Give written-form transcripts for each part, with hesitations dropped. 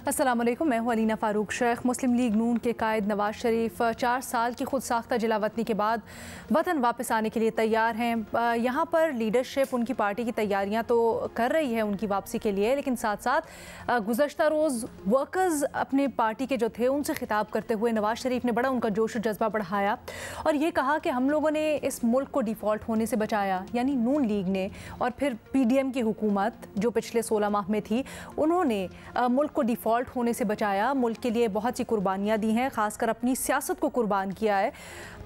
अस्सलाम वालेकुम, मैं हूं अलीना फ़ारूक शेख। मुस्लिम लीग नून के कायद नवाज शरीफ 4 साल की खुद साख्ता जिलावतनी के बाद वतन वापस आने के लिए तैयार हैं। यहाँ पर लीडरशिप उनकी पार्टी की तैयारियाँ तो कर रही है उनकी वापसी के लिए, लेकिन साथ साथ गुज़श्ता रोज़ वर्कर्स अपनी पार्टी के जो थे उनसे खिताब करते हुए नवाज शरीफ ने बड़ा उनका जोश और जज्बा बढ़ाया और ये कहा कि हम लोगों ने इस मुल्क को डिफ़ॉल्ट होने से बचाया, यानी नून लीग ने, और फिर PDM की हुकूमत जो पिछले 16 माह में थी उन्होंने मुल्क को डिफ़ॉल्ट होने से बचाया, मुल्क के लिए बहुत सी कुर्बानियाँ दी हैं, खासकर अपनी सियासत को कुर्बान किया है।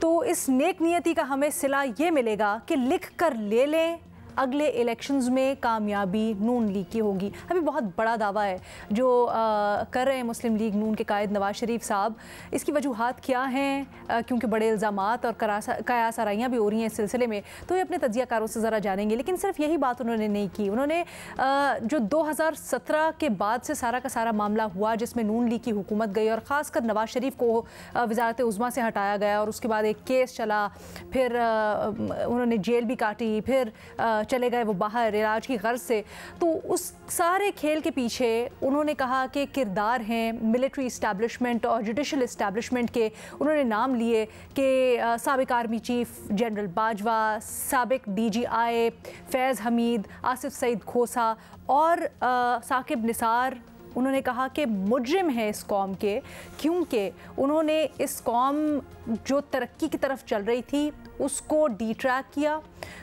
तो इस नेक नियति का हमें सिला ये मिलेगा कि लिख कर ले लें, अगले इलेक्शंस में कामयाबी नून लीग की होगी। अभी बहुत बड़ा दावा है जो कर रहे हैं मुस्लिम लीग नून के कायद नवाज शरीफ साहब। इसकी वजूहात क्या हैं? क्योंकि बड़े इल्ज़ामात और कयास आराइयाँ भी हो रही हैं इस सिलसिले में, तो ये अपने तजियाकारों से ज़रा जानेंगे। लेकिन सिर्फ यही बात उन्होंने नहीं की, उन्होंने जो 2017 के बाद से सारा का सारा मामला हुआ जिसमें नून लीग की हुकूमत गई और ख़ासकर नवाज शरीफ को वज़ारत उज़्मा से हटाया गया और उसके बाद एक केस चला, फिर उन्होंने जेल भी काटी, फिर चले गए वो बाहर इलाज की गर्ज से। तो उस सारे खेल के पीछे उन्होंने कहा कि किरदार हैं मिलिट्री इस्टेब्लिशमेंट और जुडिशल इस्टेब्लिशमेंट के। उन्होंने नाम लिए कि साबिक आर्मी चीफ जनरल बाजवा, साबिक DGI फैज़ हमीद, आसिफ सईद खोसा और साकिब निसार। उन्होंने कहा कि मुजरिम है इस कौम के, क्योंकि उन्होंने इस कौम जो तरक्की की तरफ चल रही थी उसको डिट्रैक किया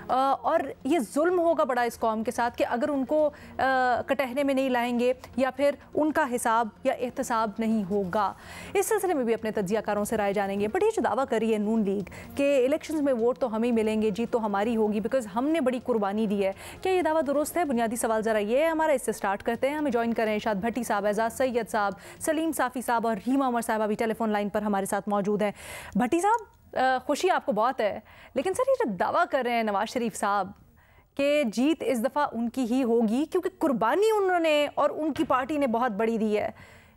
और ये जुल्म होगा बड़ा इस कौम के साथ कि अगर उनको कटहरे में नहीं लाएंगे या फिर उनका हिसाब या एहतसाब नहीं होगा। इस सिलसिले में भी अपने तजियाकारों से राय जानेंगे। बट ये जो दावा करी है नून लीग कि इलेक्शंस में वोट तो हमें ही मिलेंगे, जीत तो हमारी होगी बिकॉज हमने बड़ी कुर्बानी दी है, क्या ये दावा दुरुस्त है? बुनियादी सवाल ज़रा ये है हमारा, इससे स्टार्ट करते हैं। हमें ज्वाइन करें इरशाद भट्टी साहब, एजाज सैयद साहब, सलीम साफ़ी साहब और रीमा उमर साहब अभी टेलीफोन लाइन पर हमारे साथ मौजूद हैं। भट्टी साहब, खुशी आपको बहुत है, लेकिन सर ये जो दावा कर रहे हैं नवाज शरीफ साहब कि जीत इस दफ़ा उनकी ही होगी क्योंकि कुर्बानी उन्होंने और उनकी पार्टी ने बहुत बड़ी दी है,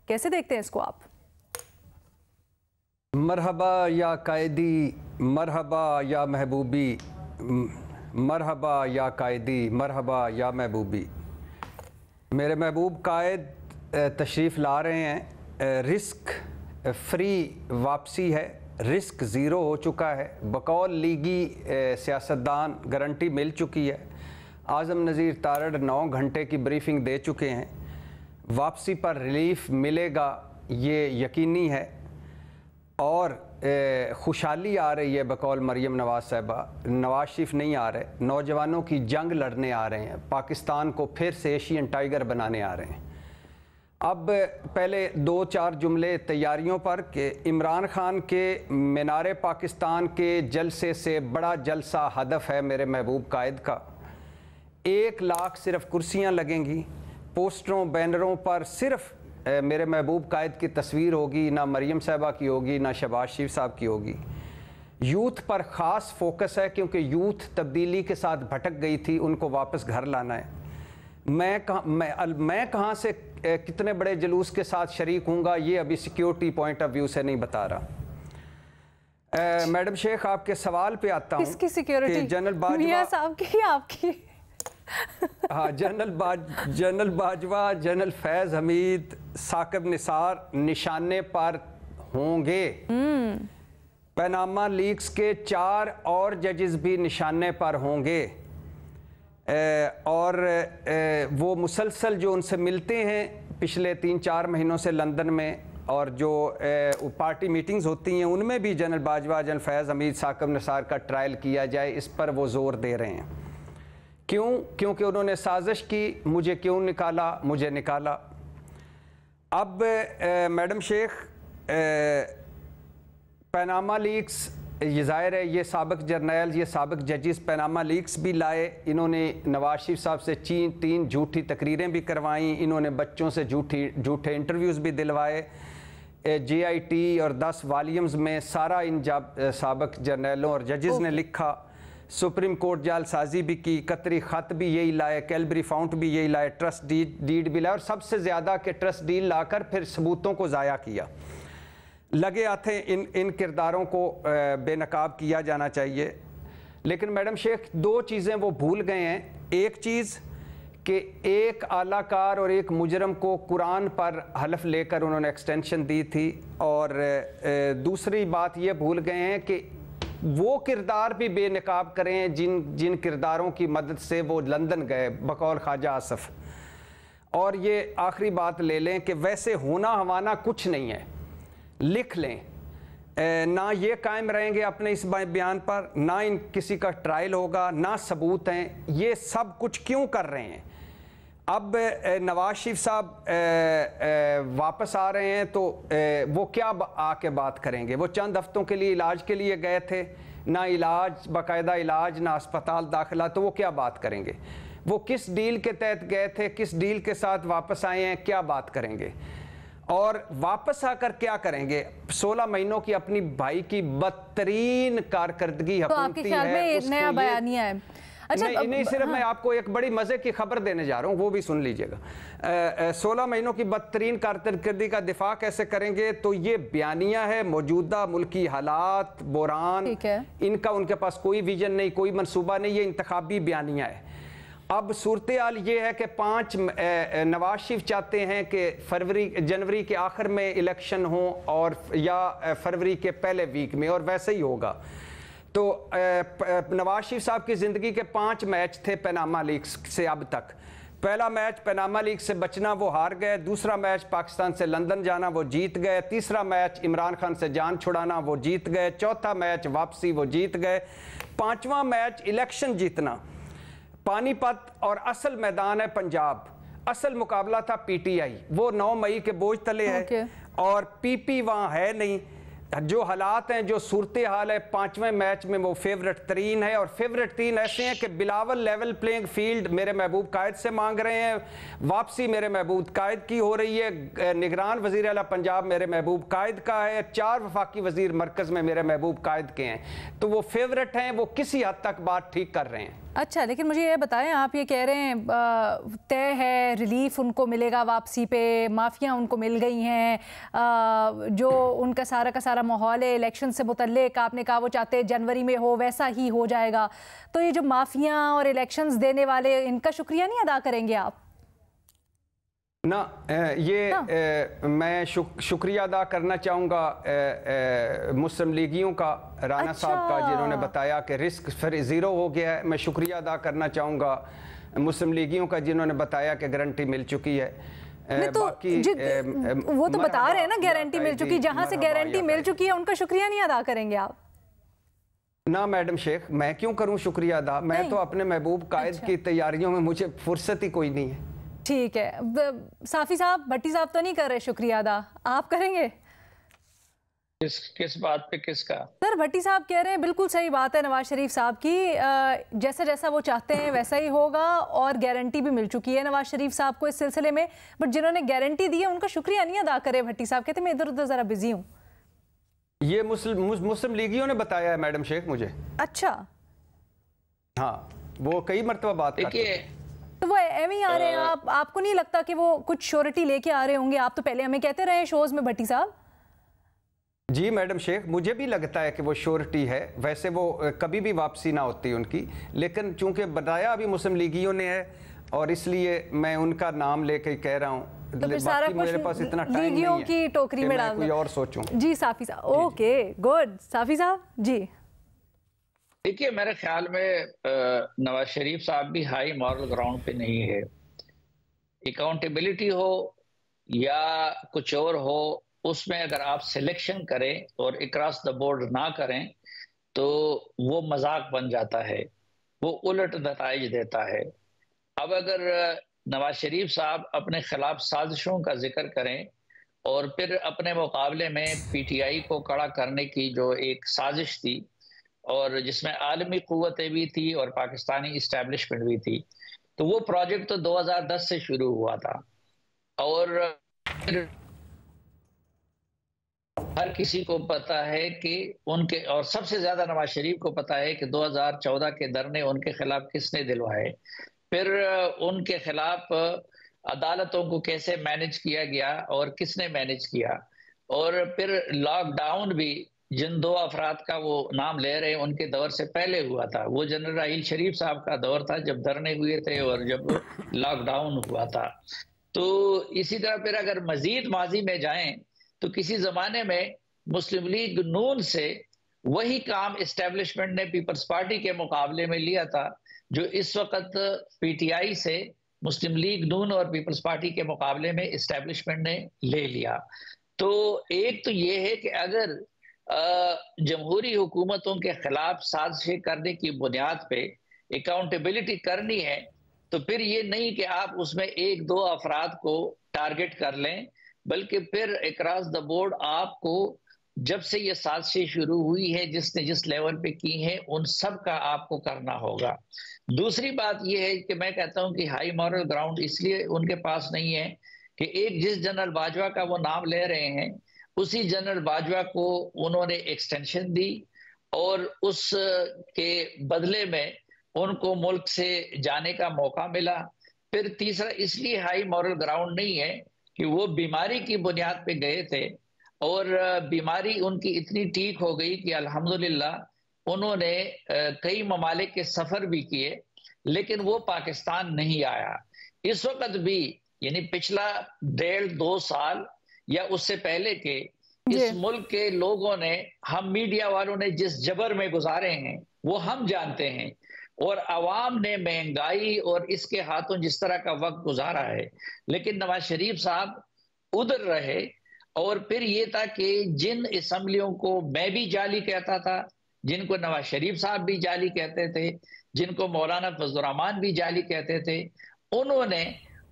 कैसे देखते हैं इसको आप? मरहबा या कायदी, मरहबा या महबूबी, मरहबा या कायदी, मरहबा या महबूबी। मेरे महबूब कायद तशरीफ़ ला रहे हैं। रिस्क फ्री वापसी है, रिस्क ज़ीरो हो चुका है। बकौल लीगी सियासतदान गारंटी मिल चुकी है। आज़म नज़ीर तारड़ 9 घंटे की ब्रीफिंग दे चुके हैं। वापसी पर रिलीफ मिलेगा ये यकीनी है और खुशहाली आ रही है। बकौल मरियम नवाज़ साहिबा, नवाज शरीफ नहीं आ रहे, नौजवानों की जंग लड़ने आ रहे हैं, पाकिस्तान को फिर से एशियन टाइगर बनाने आ रहे हैं। अब पहले 2-4 जुमले तैयारियों पर कि इमरान खान के मीनारे पाकिस्तान के जलसे से बड़ा जलसा हदफ है मेरे महबूब कायद का। 1 लाख सिर्फ कुर्सियां लगेंगी, पोस्टरों बैनरों पर सिर्फ मेरे महबूब कायद की तस्वीर होगी, ना मरियम साहिबा की होगी, ना शहबाज शरीफ साहब की होगी। यूथ पर ख़ास फोकस है क्योंकि यूथ तब्दीली के साथ भटक गई थी, उनको वापस घर लाना है। मैं कहाँ से कितने बड़े जुलूस के साथ शरीक हूँगा ये अभी सिक्योरिटी पॉइंट ऑफ व्यू से नहीं बता रहा। मैडम शेख, आपके सवाल पे आता हूँ। किसकी सिक्योरिटी? जनरल बाजवा साहब की, आपकी? हाँ, जनरल बाजवा, जनरल फैज़ हमीद, साकिब निसार निशाने पर होंगे। पनामा लीक्स के 4 और जजेस भी निशाने पर होंगे और वो मुसलसल जो उनसे मिलते हैं पिछले 3-4 महीनों से लंदन में, और जो पार्टी मीटिंग्स होती हैं उनमें भी जनरल बाजवा, जनरल फैज़ हमीद, साकिब निसार का ट्रायल किया जाए, इस पर वो ज़ोर दे रहे हैं। क्यों? क्योंकि उन्होंने साजिश की, मुझे क्यों निकाला, मुझे निकाला। अब मैडम शेख, पनामा लीक्स, ये ज़ाहिर है ये साबिक जर्नैल, ये साबिक जजेस पनामा लीक्स भी लाए। इन्होंने नवाज शरीफ साहब से 3 झूठी तकरीरें भी करवाईं, इन्होंने बच्चों से झूठे इंटरव्यूज़ भी दिलवाए। JIT और 10 वॉल्यूम्स में सारा इन साबिक जर्नैलों और जजेस ने लिखा। सुप्रीम कोर्ट जालसाजी भी की, कतरी ख़त भी यही लाए, कैलबरी फाउंट भी यही लाए, ट्रस्ट डीड भी लाए, और सबसे ज़्यादा के ट्रस्ट डीड लाकर फिर सबूतों को ज़ाया किया। लगे आते इन किरदारों को बेनकाब किया जाना चाहिए। लेकिन मैडम शेख 2 चीज़ें वो भूल गए हैं। एक चीज़ कि एक आलाकार और एक मुजरम को कुरान पर हलफ लेकर उन्होंने एक्सटेंशन दी थी, और दूसरी बात ये भूल गए हैं कि वो किरदार भी बेनकाब करें जिन किरदारों की मदद से वो लंदन गए बकौल ख्वाजा आसफ। और ये आखिरी बात ले लें कि वैसे होना हवाना कुछ नहीं है, लिख लें, ना ये कायम रहेंगे अपने इस बयान पर, ना इन किसी का ट्रायल होगा, ना सबूत हैं, ये सब कुछ क्यों कर रहे हैं। अब नवाज शरीफ साहब वापस आ रहे हैं तो वो क्या आके बात करेंगे। वो चंद हफ्तों के लिए इलाज के लिए गए थे, ना इलाज, बाकायदा इलाज, ना अस्पताल दाखिला, तो वो क्या बात करेंगे। वो किस डील के तहत गए थे, किस डील के साथ वापस आए हैं, क्या बात करेंगे, और वापस आकर क्या करेंगे। 16 महीनों की अपनी भाई की बदतरीन कारकर्दगी तो आपके ख्याल में एक नया बयानिया है। अच्छा, नहीं सिर्फ मैं आपको एक बड़ी मजे की खबर देने जा रहा हूँ, वो भी सुन लीजिएगा। 16 महीनों की बदतरीन कारकर्दगी का दिफा कैसे करेंगे, तो ये बयानिया है मौजूदा मुल्की हालात, बुरान, इनका उनके पास कोई विजन नहीं, कोई मनसूबा नहीं, ये इंतखाबी बयानिया है। अब सूरत हाल ये है कि नवाज शरीफ चाहते हैं कि जनवरी के आखिर में इलेक्शन हो और या फरवरी के पहले वीक में, और वैसे ही होगा। तो नवाज शरीफ साहब की ज़िंदगी के 5 मैच थे पनामा लीग से अब तक। पहला मैच पनामा लीग से बचना, वो हार गए। दूसरा मैच पाकिस्तान से लंदन जाना, वो जीत गए। तीसरा मैच इमरान खान से जान छुड़ाना, वो जीत गए। चौथा मैच वापसी, वो जीत गए। 5वां मैच इलेक्शन जीतना। पानीपत और असल मैदान है पंजाब, असल मुकाबला था पीटीआई, वो 9 मई के बोझ तले है, और पीपी वहाँ है नहीं। जो हालात हैं, जो सूरत हाल है, 5वें मैच में वो फेवरेट तरीन है, और फेवरेट तीन ऐसे हैं कि बिलावल लेवल प्लेइंग फील्ड मेरे महबूब कायद से मांग रहे हैं, वापसी मेरे महबूब कायद की हो रही है, निगरान वज़ीर आला पंजाब मेरे महबूब कायद का है, 4 वफाकी वज़ीर मरकज़ में मेरे महबूब कायद के हैं। तो वो फेवरेट हैं, वो किसी हद तक बात ठीक कर रहे हैं। अच्छा, लेकिन मुझे ये बताएं, आप ये कह रहे हैं तय है रिलीफ उनको मिलेगा वापसी पे, माफिया उनको मिल गई हैं, जो उनका सारा का सारा माहौल है इलेक्शन से मुतल्लिक, आपने कहा वो चाहते हैं जनवरी में हो, वैसा ही हो जाएगा। तो ये जो माफिया और इलेक्शंस देने वाले, इनका शुक्रिया नहीं अदा करेंगे आप? ना, मैं शुक्रिया अदा करना चाहूँगा मुस्लिम लीगियों का, राना साहब का, जिन्होंने बताया कि रिस्क फिर ज़ीरो हो गया है। मैं शुक्रिया अदा करना चाहूँगा मुस्लिम लीगियों का, जिन्होंने बताया कि गारंटी मिल चुकी है। तो वो तो बता रहे हैं ना गारंटी मिल चुकी, जहाँ से गारंटी मिल चुकी है उनका शुक्रिया नहीं अदा करेंगे आप? ना मैडम शेख, मैं क्यों करूँ शुक्रिया अदा, मैं तो अपने महबूब कायद की तैयारियों में, मुझे फुर्सत ही कोई नहीं है। ठीक है, साफी साहब, भट्टी साहब तो नहीं कर रहे शुक्रिया अदा, आप करेंगे? किस बात पे, किसका? सर, भट्टी साहब कह रहे हैं बिल्कुल सही बात है नवाज शरीफ साहब की, जैसा जैसा वो चाहते हैं वैसा ही होगा, और गारंटी भी मिल चुकी है नवाज शरीफ साहब को इस सिलसिले में, बट जिन्होंने गारंटी दी है उनका शुक्रिया नहीं अदा करे। भट्टी साहब कहते मैं इधर उधर जरा बिजी हूँ। ये मुस्लिम लीगियों ने बताया है मैडम शेख मुझे। अच्छा, हाँ, वो कई मरतबा बात करते हैं। तो वो एम ही आ रहे हैं, आपको नहीं लगता कि वो कुछ श्योरिटी लेके आ रहे होंगे? आप तो पहले हमें कहते रहे शोज में भट्टी साहब। जी मैडम शेख, मुझे भी लगता है कि वो श्योरिटी है, वैसे वो कभी भी वापसी ना होती उनकी, लेकिन चूंकि बताया अभी मुस्लिम लीगियों ने है, और इसलिए मैं उनका नाम लेके कह रहा हूँ। तो फिर सारा मेरे पास इतना टाइम नहीं है की टोकरी में डाल कोई और सोचूं। जी साफी साहब, ओके गुड। साफी साहब जी, देखिए, मेरे ख्याल में नवाज शरीफ साहब भी हाई मॉरल ग्राउंड पे नहीं है। अकाउंटेबिलिटी हो या कुछ और हो, उसमें अगर आप सिलेक्शन करें और अक्रॉस द बोर्ड ना करें तो वो मजाक बन जाता है, वो उलट नताइज देता है। अब अगर नवाज शरीफ साहब अपने खिलाफ साजिशों का जिक्र करें और फिर अपने मुकाबले में पीटीआई को खड़ा करने की जो एक साजिश थी, और जिसमें आलमी कुव्वतें भी थी और पाकिस्तानी इस्टेब्लिशमेंट भी थी, तो वो प्रोजेक्ट तो 2010 से शुरू हुआ था, और हर किसी को पता है कि उनके, और सबसे ज्यादा नवाज शरीफ को पता है कि 2014 के धरने उनके खिलाफ किसने दिलवाए, फिर उनके खिलाफ अदालतों को कैसे मैनेज किया गया और किसने मैनेज किया, और फिर लॉकडाउन भी जिन दो अफराद का वो नाम ले रहे हैं उनके दौर से पहले हुआ था। वो जनरल राहील शरीफ साहब का दौर था जब धरने हुए थे और जब लॉकडाउन हुआ था। तो इसी तरह फिर अगर मजीद माजी में जाएं तो किसी जमाने में मुस्लिम लीग नून से वही काम इस्टेब्लिशमेंट ने पीपल्स पार्टी के मुकाबले में लिया था जो इस वक्त पीटीआई से मुस्लिम लीग नून और पीपल्स पार्टी के मुकाबले में इस्टेब्लिशमेंट ने ले लिया। तो एक तो ये है कि अगर जमहूरी हुकूमतों के खिलाफ साजिशें करने की बुनियाद पे अकाउंटेबिलिटी करनी है तो फिर ये नहीं कि आप उसमें एक दो अफराद को टारगेट कर लें, बल्कि फिर अक्रॉस द बोर्ड आपको जब से ये साजिशें शुरू हुई है जिसने जिस लेवल पे की है उन सब का आपको करना होगा। दूसरी बात यह है कि मैं कहता हूं कि हाई मॉरल ग्राउंड इसलिए उनके पास नहीं है कि एक जिस जनरल बाजवा का वो नाम ले रहे हैं उसी जनरल बाजवा को उन्होंने एक्सटेंशन दी और उस के बदले में उनको मुल्क से जाने का मौका मिला। फिर तीसरा इसलिए हाई मॉरल ग्राउंड नहीं है कि वो बीमारी की बुनियाद पे गए थे और बीमारी उनकी इतनी ठीक हो गई कि अल्हम्दुलिल्लाह उन्होंने कई ममालिक के सफर भी किए, लेकिन वो पाकिस्तान नहीं आया। इस वक्त भी यानी पिछला 1.5-2 साल या उससे पहले के इस मुल्क के लोगों ने, हम मीडिया वालों ने जिस जबर में गुजारे हैं वो हम जानते हैं, और अवाम ने महंगाई और इसके हाथों जिस तरह का वक्त गुजारा है। लेकिन नवाज शरीफ साहब उधर रहे और फिर ये था कि जिन असम्बलियों को मैं भी जाली कहता था, जिनको नवाज शरीफ साहब भी जाली कहते थे, जिनको मौलाना फजलुर रहमान भी जाली कहते थे, उन्होंने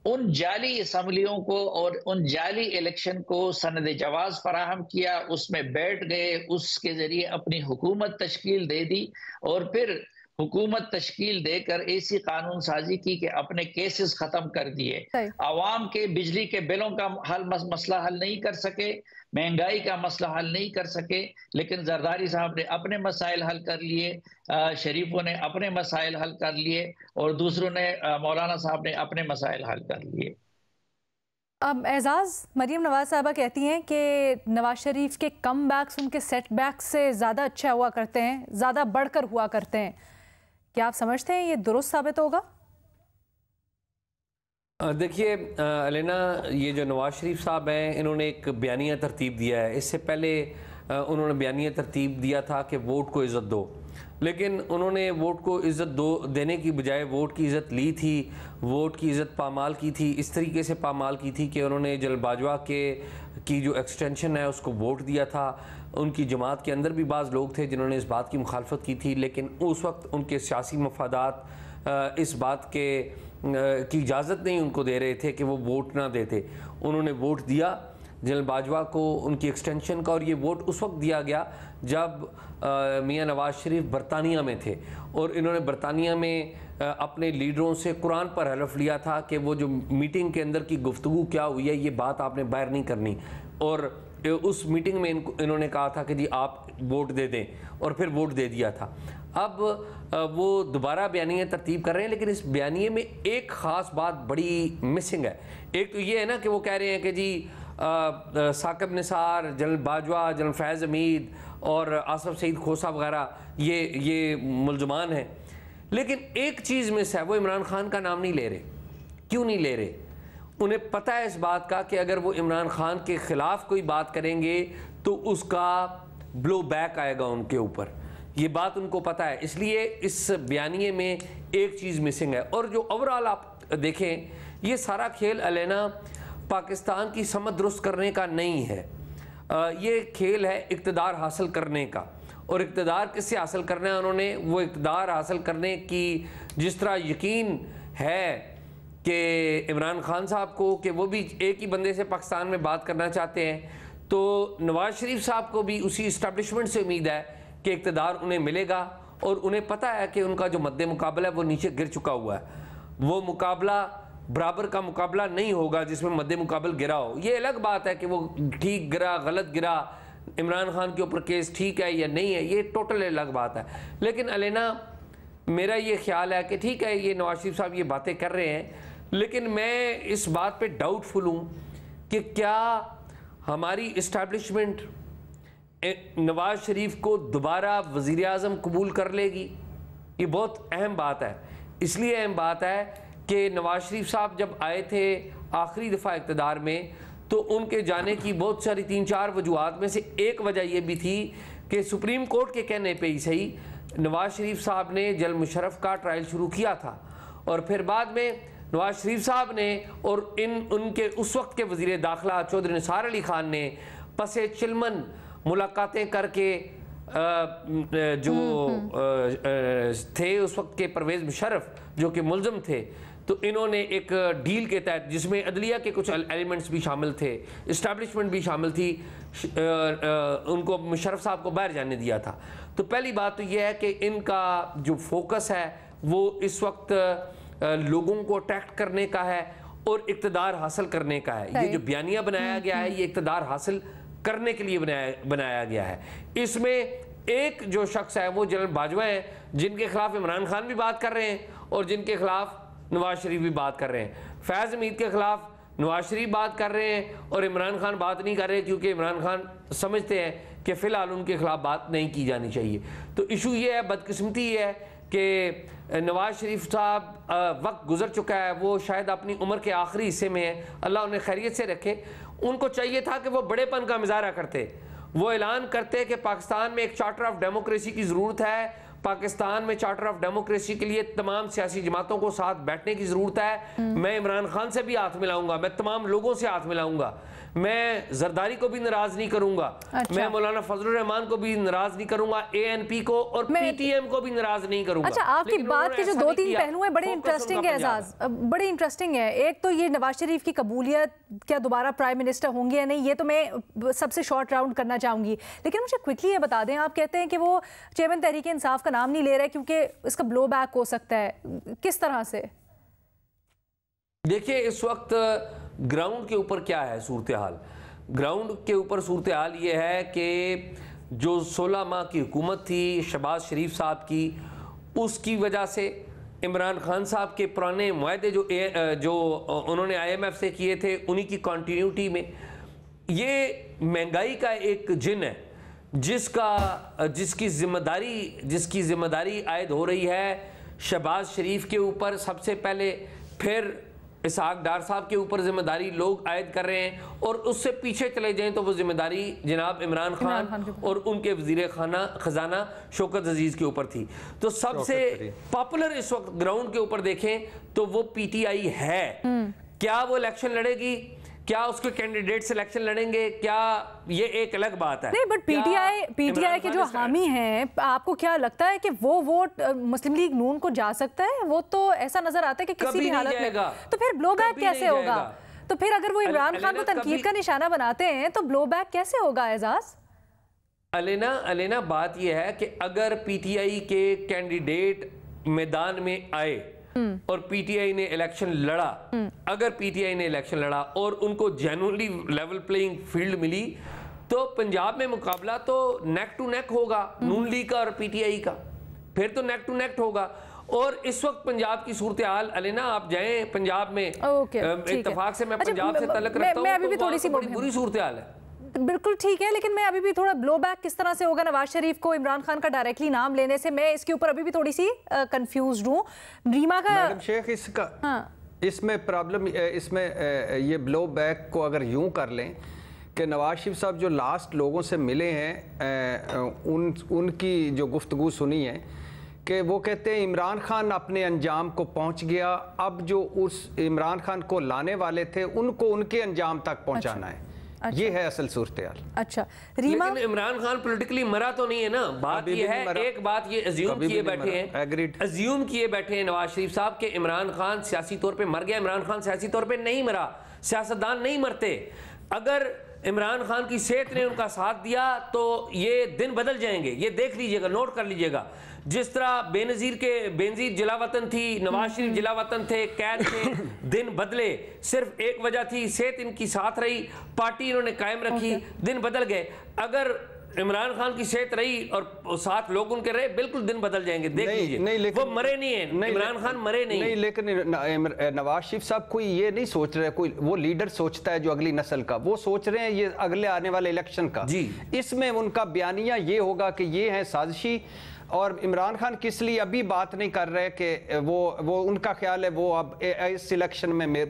उन जाली असम्बलियों को और उन जाली इलेक्शन को सनद जवाज फराहम किया, उसमें बैठ गए, उसके जरिए अपनी हुकूमत तश्कील दे दी और फिर हुकूमत तश्कील देकर ऐसी कानून साजी की कि अपने केसेस खत्म कर दिए। आवाम के बिजली के बिलों का मसला हल नहीं कर सके, महंगाई का मसला हल नहीं कर सके, लेकिन जरदारी साहब ने अपने मसाइल हल कर लिए, शरीफों ने अपने मसाइल हल कर लिए और दूसरों ने, मौलाना साहब ने अपने मसाइल हल कर लिए। अब एजाज, मरीम नवाज साहबा कहती हैं कि नवाज शरीफ के कम बैक्स उनके सेट बैक्स से ज़्यादा अच्छा हुआ करते हैं, ज़्यादा बढ़कर हुआ करते हैं। क्या आप समझते हैं ये दुरुस्त साबित होगा? देखिए अलेना, ये जो नवाज शरीफ साहब हैं इन्होंने एक बयानिया तरतीब दिया है। इससे पहले उन्होंने बयानिया तरतीब दिया था कि वोट को इज़्ज़त दो, लेकिन उन्होंने वोट को इज़्ज़त देने की बजाय वोट की इज़्ज़त ली थी, वोट की इज़्ज़त पामाल की थी। इस तरीके से पामाल की थी कि उन्होंने जनरल बाजवा की जो एक्सटेंशन है उसको वोट दिया था। उनकी जमात के अंदर भी बाज़ लोग थे जिन्होंने इस बात की मुखालफत की थी, लेकिन उस वक्त उनके सियासी मफादात इस बात की इजाज़त नहीं उनको दे रहे थे कि वो वोट ना देते। उन्होंने वोट दिया जनरल बाजवा को उनकी एक्सटेंशन का, और ये वोट उस वक्त दिया गया जब मियाँ नवाज शरीफ बरतानिया में थे और इन्होंने बरतानिया में अपने लीडरों से कुरान पर हलफ लिया था कि वो जो मीटिंग के अंदर की गुफ्तगू क्या हुई है ये बात आपने बाहर नहीं करनी, और उस मीटिंग में इन्होंने कहा था कि जी आप वोट दे दें, और फिर वोट दे दिया था। अब वो दोबारा बयानिया तरतीब कर रहे हैं, लेकिन इस बयानिए में एक ख़ास बात बड़ी मिसिंग है। एक तो ये है ना कि वो कह रहे हैं कि जी साकिब निसार, जनरल बाजवा, जनरल फैज़ हमीद और आसफ सईद खोसा वगैरह ये मुलजमान हैं, लेकिन एक चीज़ मिस है, वो इमरान खान का नाम नहीं ले रहे। क्यों नहीं ले रहे? उन्हें पता है इस बात का कि अगर वो इमरान खान के ख़िलाफ़ कोई बात करेंगे तो उसका ब्लो बैक आएगा उनके ऊपर, ये बात उनको पता है। इसलिए इस बयानिए में एक चीज़ मिसिंग है। और जो ओवरऑल आप देखें, ये सारा खेल अलेना पाकिस्तान की समझ दुरुस्त करने का नहीं है, ये खेल है इक़्तिदार हासिल करने का। और इक़्तिदार किससे हासिल करना है उन्होंने? वो इक़्तिदार हासिल करने की जिस तरह यकीन है कि इमरान खान साहब को कि वो भी एक ही बंदे से पाकिस्तान में बात करना चाहते हैं, तो नवाज शरीफ साहब को भी उसी इस्टेब्लिशमेंट से उम्मीद है कि इक़्तिदार उन्हें मिलेगा, और उन्हें पता है कि उनका जो मद्दे मुकाबला है वो नीचे गिर चुका हुआ है। वो मुकाबला बराबर का मुकाबला नहीं होगा जिसमें मद्दे मुकाबल गिरा हो। ये अलग बात है कि वो ठीक गिरा, गलत गिरा, इमरान खान के ऊपर केस ठीक है या नहीं है, ये टोटल अलग बात है। लेकिन अलेना, मेरा ये ख्याल है कि ठीक है ये नवाज शरीफ साहब ये बातें कर रहे हैं, लेकिन मैं इस बात पे डाउटफुल हूँ कि क्या हमारी इस्टेब्लिशमेंट नवाज शरीफ को दोबारा वज़ीर आज़म कबूल कर लेगी? ये बहुत अहम बात है। इसलिए अहम बात है कि नवाज शरीफ साहब जब आए थे आखिरी दफ़ा इक़्तिदार में, तो उनके जाने की बहुत सारी 3-4 वजूहात में से एक वजह यह भी थी कि सुप्रीम कोर्ट के कहने पे ही सही नवाज शरीफ साहब ने जनरल मुशर्रफ का ट्रायल शुरू किया था, और फिर बाद में नवाज शरीफ साहब ने और उनके उस वक्त के वज़ीर दाखिला चौधरी निसार अली खान ने पसे चिलमन मुलाकातें करके जो थे उस वक्त के परवेज़ मुशर्रफ जो कि मुल्ज़म थे, तो इन्होंने एक डील के तहत जिसमें अदलिया के कुछ एलिमेंट्स भी शामिल थे, इस्टेब्लिशमेंट भी शामिल थी, उनको मुशर्रफ साहब को बाहर जाने दिया था। तो पहली बात तो यह है कि इनका जो फोकस है वो इस वक्त लोगों को अट्रैक्ट करने का है और इक़्तिदार हासिल करने का है। ये जो बयानिया बनाया गया है ये इक़्तिदार हासिल करने के लिए बनाया गया है। इसमें एक जो शख्स है वो जनरल बाजवा है, जिनके खिलाफ इमरान खान भी बात कर रहे हैं और जिनके खिलाफ नवाज शरीफ भी बात कर रहे हैं। फैज़ हमीद के खिलाफ नवाज शरीफ बात कर रहे हैं और इमरान खान बात नहीं कर रहे, क्योंकि इमरान खान समझते हैं कि फ़िलहाल उनके खिलाफ बात नहीं की जानी चाहिए। तो इशू ये है, बदकिस्मती ये है कि नवाज शरीफ साहब वक्त गुजर चुका है, वो शायद अपनी उम्र के आखिरी हिस्से में है, अल्लाह उन्हें खैरियत से रखे। उनको चाहिए था कि वो बड़ेपन का मुजाहरा करते, वो ऐलान करते कि पाकिस्तान में एक चार्टर ऑफ डेमोक्रेसी की ज़रूरत है, पाकिस्तान में चार्टर ऑफ डेमोक्रेसी के लिए तमाम सियासी जमातों को साथ बैठने की ज़रूरत है। मैं इमरान खान से भी हाथ मिलाऊंगा, मैं तमाम लोगों से हाथ मिलाऊंगा, मैं जरदारी को भी नाराज नहीं करूंगा, अच्छा। मैं मौलाना फजलुर रहमान को भी नाराज नहीं करूंगा, ANP को और PTM को भी नाराज नहीं करूंगा। अच्छा, आपकी बात के जो 2-3 पहलू हैं बड़े इंटरेस्टिंग है एजाज, बड़े इंटरेस्टिंग है। एक तो ये नवाज शरीफ की कबूलियत, क्या दोबारा प्राइम मिनिस्टर होंगे या नहीं, ये तो मैं सबसे शॉर्ट राउंड करना चाहूंगी, लेकिन मुझे क्विकली ये बता दें, आप कहते हैं कि वो चेयरमैन तहरीक इंसाफ का नाम नहीं ले रहे क्योंकि इसका ब्लो बैक हो सकता है, किस तरह से? देखिए इस वक्त ग्राउंड के ऊपर क्या है सूरत हाल, ग्राउंड के ऊपर सूरत हाल ये है कि जो 16 माह की हुकूमत थी शहबाज शरीफ साहब की, उसकी वजह से इमरान खान साहब के पुराने मुआहदे जो उन्होंने IMF से किए थे उन्हीं की कंटिन्यूटी में ये महंगाई का एक जिन है जिसकी जिम्मेदारी आयद हो रही है शहबाज शरीफ के ऊपर सबसे पहले, फिर इसहाक डार साहब के ऊपर जिम्मेदारी लोग आयद कर रहे हैं, और उससे पीछे चले जाएं तो वो जिम्मेदारी जनाब इमरान खान और उनके वजीर खजाना शौकत अजीज के ऊपर थी। तो सबसे पॉपुलर इस वक्त ग्राउंड के ऊपर देखें तो वो PTI है। क्या वो इलेक्शन लड़ेगी, क्या उसके कैंडिडेट सिलेक्शन लड़ेंगे, क्या ये एक अलग बात है। नहीं, बट PTI के जो हामी हैं, आपको क्या लगता है कि वो वोट मुस्लिम लीग नून को जा सकता है? वो तो ऐसा नजर आता है कि किसी भी हालत में, तो फिर ब्लो बैक कैसे होगा? तो फिर अगर वो इमरान खान को तनकीद का निशाना बनाते हैं तो ब्लो बैक कैसे होगा एजाज? अलेना बात यह है कि अगर PTI के कैंडिडेट मैदान में आए और PTI ने इलेक्शन लड़ा, अगर PTI ने इलेक्शन लड़ा और उनको जेन्युइनली लेवल प्लेइंग फील्ड मिली, तो पंजाब में मुकाबला तो नेक टू नेक होगा नून लीग का और PTI का, फिर तो नेक टू नेक होगा। और इस वक्त पंजाब की सूरत हाल, अलेना आप जाएं पंजाब में, इत्तेफाक से मैं पंजाब से तल्लुक रखता हूं, अभी भी थोड़ी सी बुरी सूरत हाल है। बिल्कुल ठीक है, लेकिन मैं अभी भी थोड़ा ब्लो बैक किस तरह से होगा नवाज शरीफ को इमरान खान का डायरेक्टली नाम लेने से, मैं इसके ऊपर अभी भी थोड़ी सी कंफ्यूज्ड हूँ। रीमा का मैडम शेख इसका इसमें प्रॉब्लम, इसमें ये ब्लो बैक को अगर यूं कर लें कि नवाज शरीफ साहब जो लास्ट लोगों से मिले हैं उनकी जो गुफ्तगू सुनी है कि वो कहते हैं इमरान खान अपने अंजाम को पहुंच गया, अब जो उस इमरान खान को लाने वाले थे उनको उनके अंजाम तक पहुंचाना है। अच्छा। ये है असल सूरत हाल। अच्छा रीमा, लेकिन इमरान खान पॉलिटिकली मरा तो नहीं है ना, बात ये है, एक बात ये अज्यूम किए बैठे हैं, अज्यूम किए बैठे हैं नवाज शरीफ साहब के इमरान खान सियासी तौर पे मर गया। इमरान खान सियासी तौर पे नहीं मरा, सियासतदान नहीं मरते। अगर इमरान खान की सेहत ने उनका साथ दिया तो ये दिन बदल जाएंगे, ये देख लीजिएगा, नोट कर लीजिएगा। जिस तरह बेनजीर जिला वतन थी, नवाज शरीफ जिला वतन थे, कैद थे, दिन बदले, सिर्फ एक वजह थी, सेहत इनकी साथ रही, पार्टी इन्होंने कायम रखी, दिन बदल गए। अगर इमरान खान की सेहत रही और साथ लोग उनके रहे, बिल्कुल दिन बदल जाएंगे, देख लीजिए। वो मरे नहीं है, इमरान खान मरे नहीं, लेकिन नवाज शरीफ साहब कोई ये नहीं सोच रहे, कोई वो लीडर सोचता है जो अगली नस्ल का, वो सोच रहे हैं ये अगले आने वाले इलेक्शन का जी। इसमें उनका बयानिया ये होगा कि ये है साजिशी, और इमरान खान किस लिए अभी बात नहीं कर रहे कि वो उनका ख्याल है वो अब इस सिलेक्शन में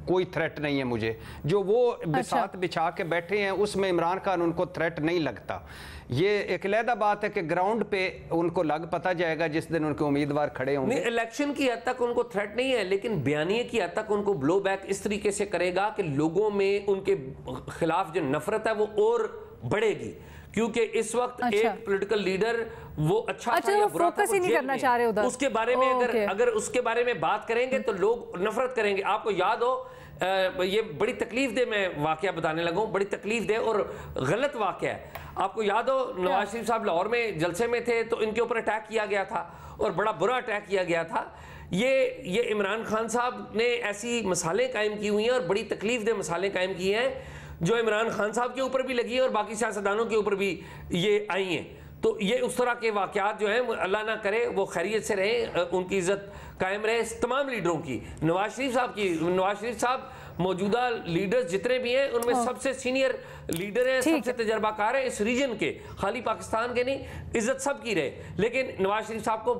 कोई थ्रेट नहीं है मुझे, जो वो साथ बिछा के बैठे हैं उसमें इमरान खान उनको थ्रेट नहीं लगता। ये एक अलहदा बात है कि ग्राउंड पे उनको लग पता जाएगा जिस दिन उनके उम्मीदवार खड़े होंगे। इलेक्शन की हद तक उनको थ्रेट नहीं है, लेकिन बयानिए की हद तक उनको ब्लो बैक इस तरीके से करेगा कि लोगों में उनके खिलाफ जो नफरत है वो और बढ़ेगी, क्योंकि इस वक्त एक पॉलिटिकल लीडर वो अच्छा था या बुरा था, नहीं करना चाह रहे उधर, उसके बारे में अगर उसके बारे में बात करेंगे तो लोग नफरत करेंगे। आपको याद हो ये बड़ी तकलीफ दे, मैं वाकया बताने लगा हूँ, बड़ी तकलीफ दे और गलत वाकया है। आपको याद हो नवाज शरीफ साहब लाहौर में जलसे में थे तो इनके ऊपर अटैक किया गया था और बड़ा बुरा अटैक किया गया था। ये इमरान खान साहब ने ऐसी मिसालें कायम की हुई हैं और बड़ी तकलीफ दे मिसालें कायम की हैं जो इमरान खान साहब के ऊपर भी लगी है और बाकी सियासतदानों के ऊपर भी ये आई हैं। तो ये उस तरह के वाकयात जो हैं अल्लाह ना करे वो खैरियत से रहें, उनकी इज्जत कायम रहे तमाम लीडरों की, नवाज शरीफ साहब की। नवाज शरीफ साहब मौजूदा लीडर्स जितने भी हैं उनमें सबसे सीनियर लीडर हैं, सबसे तजर्बाकार है इस रीजन के, खाली पाकिस्तान के नहीं, इज्जत सबकी रहे। लेकिन नवाज शरीफ साहब को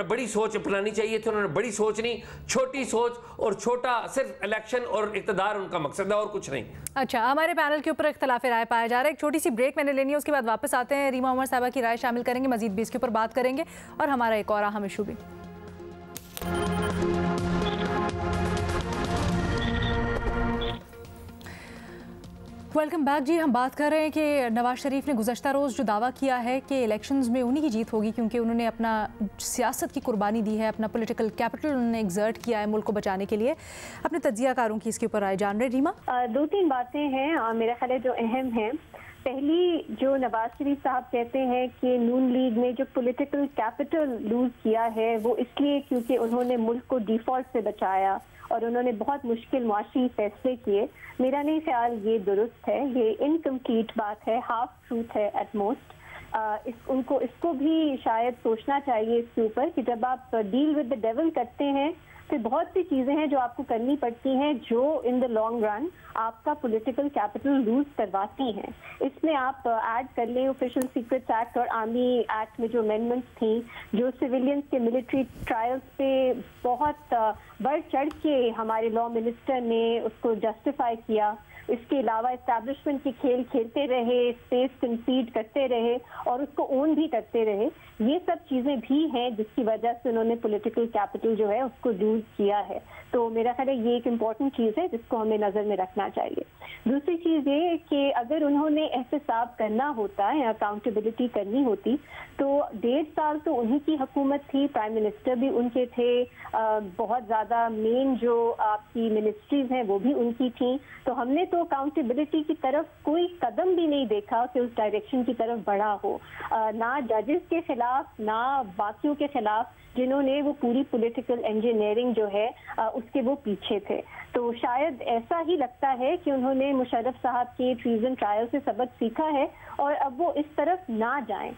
बड़ी सोच अपनानी चाहिए थी, उन्होंने बड़ी सोच नहीं, छोटी सोच और छोटा सिर्फ इलेक्शन और इक़्तिदार उनका मकसद है और कुछ नहीं। अच्छा, हमारे पैनल के ऊपर इख्तिलाफ राय पाया जा रहा है, एक छोटी सी ब्रेक मैंने लेनी है, उसके बाद वापस आते हैं, रीमा उमर साहबा की राय शामिल करेंगे, मजीद भी इसके ऊपर बात करेंगे और हमारा एक और अहम इशू भी। वेलकम बैक जी। हम बात कर रहे हैं कि नवाज शरीफ ने गुज़श्ता रोज़ जो दावा किया है कि इलेक्शंस में उन्हीं की जीत होगी क्योंकि उन्होंने अपना सियासत की कुर्बानी दी है, अपना पॉलिटिकल कैपिटल उन्होंने एक्सर्ट किया है मुल्क को बचाने के लिए। अपने तज्जियाकारों की इसके ऊपर राय जान रहे रीमा। दो तीन बातें हैं मेरा ख्याल है जो अहम हैं। पहली, जो नवाज शरीफ साहब कहते हैं कि नून लीग ने जो पॉलिटिकल कैपिटल लूज किया है वो इसलिए क्योंकि उन्होंने मुल्क को डिफॉल्ट से बचाया और उन्होंने बहुत मुश्किल मुआशी फैसले किए। मेरा नहीं ख्याल ये दुरुस्त है, ये इनकम्प्लीट बात है, हाफ ट्रूथ है एट मोस्ट। उनको इसको भी शायद सोचना चाहिए इसके ऊपर कि जब आप डील विद द डेविल करते हैं फिर बहुत सी चीजें हैं जो आपको करनी पड़ती हैं जो इन द लॉन्ग रन आपका पॉलिटिकल कैपिटल लूज करवाती हैं। इसमें आप ऐड कर लें ऑफिशियल सीक्रेट्स एक्ट और आर्मी एक्ट में जो अमेंडमेंट्स थी, जो सिविलियंस के मिलिट्री ट्रायल्स पे बहुत बढ़ चढ़ के हमारे लॉ मिनिस्टर ने उसको जस्टिफाई किया। इसके अलावा एस्टैब्लिशमेंट के खेल खेलते रहे, स्पेस कंसीड करते रहे और उसको ओन भी करते रहे। ये सब चीजें भी हैं जिसकी वजह से उन्होंने पॉलिटिकल कैपिटल जो है उसको लूज किया है। तो मेरा ख्याल है ये एक इम्पॉर्टेंट चीज है जिसको हमें नजर में रखना चाहिए। दूसरी चीज ये कि अगर उन्होंने एहतसाब करना होता या अकाउंटेबिलिटी करनी होती तो 1.5 साल तो उन्हीं की हुकूमत थी, प्राइम मिनिस्टर भी उनके थे, बहुत ज्यादा मेन जो आपकी मिनिस्ट्रीज हैं वो भी उनकी थी। तो हमने तो अकाउंटेबिलिटी की तरफ कोई कदम भी नहीं देखा कि उस डायरेक्शन की तरफ बढ़ा हो, ना जजेस के खिलाफ ना बाकियों के खिलाफ जिन्होंने वो पूरी पॉलिटिकल इंजीनियरिंग जो है उसके वो पीछे थे। तो शायद ऐसा ही लगता है कि उन्होंने मुशर्रफ साहब के ट्रीजन ट्रायल से सबक सीखा है और अब वो इस तरफ ना जाएं।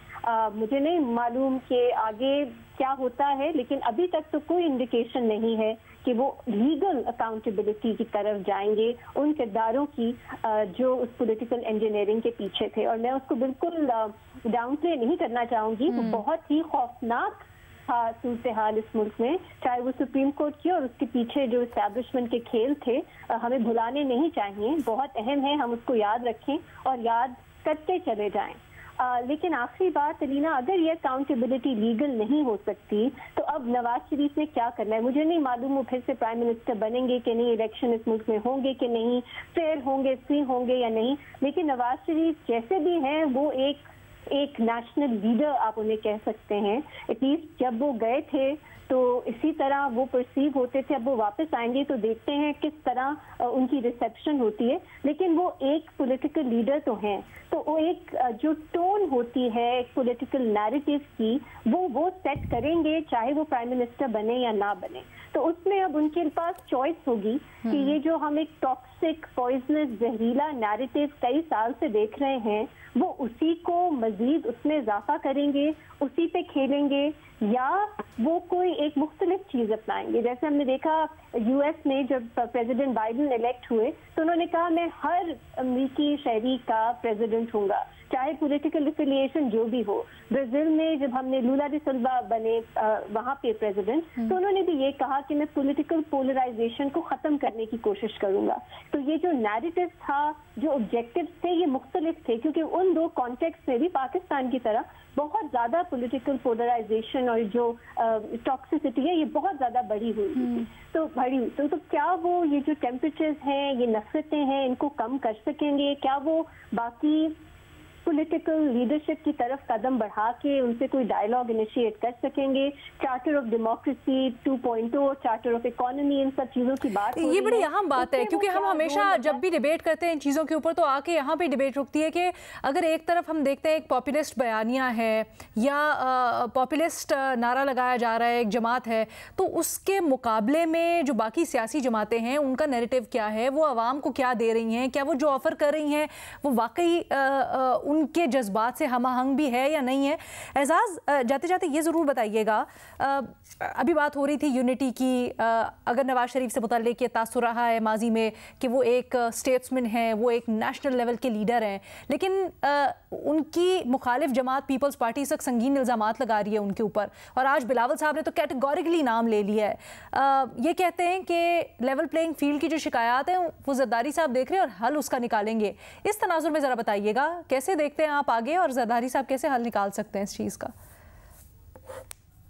मुझे नहीं मालूम कि आगे क्या होता है, लेकिन अभी तक तो कोई इंडिकेशन नहीं है कि वो लीगल अकाउंटेबिलिटी की तरफ जाएंगे उन किरदारों की जो उस पॉलिटिकल इंजीनियरिंग के पीछे थे। और मैं उसको बिल्कुल डाउन प्ले नहीं करना चाहूंगी, वो बहुत ही खौफनाक सूरत हाल इस मुल्क में, चाहे वो सुप्रीम कोर्ट की और उसके पीछे जो एस्टैब्लिशमेंट के खेल थे, हमें भुलाने नहीं चाहिए, बहुत अहम है, हम उसको याद रखें और याद करते चले जाएं। लेकिन आखिरी बात अलीना, अगर ये अकाउंटेबिलिटी लीगल नहीं हो सकती तो अब नवाज शरीफ ने क्या करना है? मुझे नहीं मालूम वो फिर से प्राइम मिनिस्टर बनेंगे कि नहीं, इलेक्शन इस मुल्क में होंगे कि नहीं, फेयर होंगे, फ्री होंगे या नहीं, लेकिन नवाज शरीफ जैसे भी हैं वो एक नेशनल लीडर आप उन्हें कह सकते हैं। एटलीस्ट जब वो गए थे तो इसी तरह वो परसीव होते थे। अब वो वापस आएंगे तो देखते हैं किस तरह उनकी रिसेप्शन होती है। लेकिन वो एक पॉलिटिकल लीडर तो हैं, तो वो एक जो टोन होती है एक पॉलिटिकल नैरेटिव की, वो सेट करेंगे, चाहे वो प्राइम मिनिस्टर बने या ना बने। तो उसमें अब उनके पास चॉइस होगी कि ये जो हम एक टॉक्सिक, पॉइजनस, जहरीला नैरेटिव कई साल से देख रहे हैं, वो उसी को मजीद उसमें इजाफा करेंगे, उसी पे खेलेंगे, या वो कोई एक मुख्तलिफ चीज अपनाएंगे। जैसे हमने देखा यूएस में जब प्रेसिडेंट बाइडेन इलेक्ट हुए तो उन्होंने कहा मैं हर अमेरिकी शहरी का प्रेसिडेंट हूँगा, चाहे पॉलिटिकल एफिलिएशन जो भी हो। ब्राजील में जब हमने लूला डी सिल्वा बने वहाँ पे प्रेसिडेंट, तो उन्होंने भी ये कहा कि मैं पॉलिटिकल पोलराइजेशन को खत्म करने की कोशिश करूंगा। तो ये जो नैरेटिव था, जो ऑब्जेक्टिव्स थे, ये मुख्तलिफ थे, क्योंकि उन दो कॉन्टेक्स्ट में भी पाकिस्तान की तरह बहुत ज्यादा पॉलिटिकल पोलराइजेशन और जो टॉक्सिसिटी है ये बहुत ज्यादा बढ़ी हुई तो क्या वो ये जो टेम्परेचर्स हैं, ये नफरतें हैं, इनको कम कर सकेंगे? क्या वो बाकी पॉलिटिकल लीडरशिप की तरफ कदम बढ़ा के उनसे कोई डायलॉग इनिशिएट कर सकेंगे? Charter of democracy 2.0, charter of economy, इन सब चीज़ों की बात ये बड़ी अहम बात है, क्योंकि हम हमेशा जब भी डिबेट करते हैं इन चीज़ों के ऊपर तो आके यहाँ पे डिबेट रुकती है कि अगर एक तरफ हम देखते हैं एक पॉपुलिस्ट बयानिया है या पॉपुलिस्ट नारा लगाया जा रहा है, एक जमात है, तो उसके मुकाबले में जो बाकी सियासी जमातें हैं उनका नैरेटिव क्या है, वो आवाम को क्या दे रही हैं, क्या वो जो ऑफ़र कर रही हैं वो वाकई उनके जज्बात से हमआहंग भी है या नहीं है। एजाज, जाते जाते ये ज़रूर बताइएगा, अभी बात हो रही थी यूनिटी की, अगर नवाज शरीफ से मुताल्लिक ये तासुर रहा है माजी में कि वो एक स्टेट्समैन हैं, वो एक नेशनल लेवल के लीडर हैं, लेकिन उनकी मुखालिफ जमात पीपल्स पार्टी तक संगीन इल्ज़ामात लगा रही है उनके ऊपर, और आज बिलावल साहब ने तो कैटेगोरिकली नाम ले लिया है। ये कहते हैं कि लेवल प्लेइंग फील्ड की जो शिकायत है वो जरदारी साहब देख रहे हैं और हल उसका निकालेंगे। इस तनाजुर में ज़रा बताइएगा कैसे देखते हैं आप आगे, और जरदारी साहब कैसे हल निकाल सकते हैं इस चीज़ का?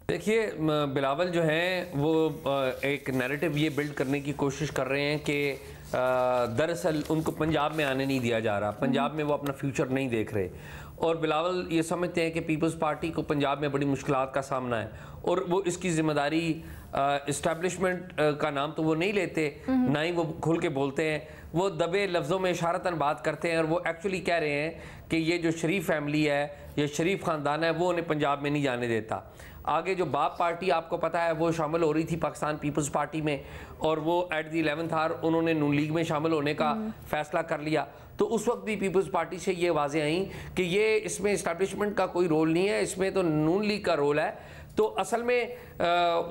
देखिए, बिलावल जो हैं वो एक नैरेटिव ये बिल्ड करने की कोशिश कर रहे हैं कि दरअसल उनको पंजाब में आने नहीं दिया जा रहा, पंजाब में वो अपना फ्यूचर नहीं देख रहे, और बिलावल ये समझते हैं कि पीपल्स पार्टी को पंजाब में बड़ी मुश्किलात का सामना है, और वो इसकी जिम्मेदारी इस्टेब्लिशमेंट का नाम तो वो नहीं लेते, ना ही वो खुल के बोलते हैं, वो दबे लफ्ज़ों में इशारतन बात करते हैं, और वो एक्चुअली कह रहे हैं कि ये जो शरीफ फैमिली है, ये शरीफ ख़ानदान है, वो उन्हें पंजाब में नहीं जाने देता। आगे जो बाप पार्टी आपको पता है वो शामिल हो रही थी पाकिस्तान पीपल्स पार्टी में, और वो एट द 11th आवर उन्होंने नून लीग में शामिल होने का फैसला कर लिया। तो उस वक्त भी पीपल्स पार्टी से ये वाज़ेह आई कि ये इसमें इस्टेब्लिशमेंट का कोई रोल नहीं है, इसमें तो नून लीग का रोल है। तो असल में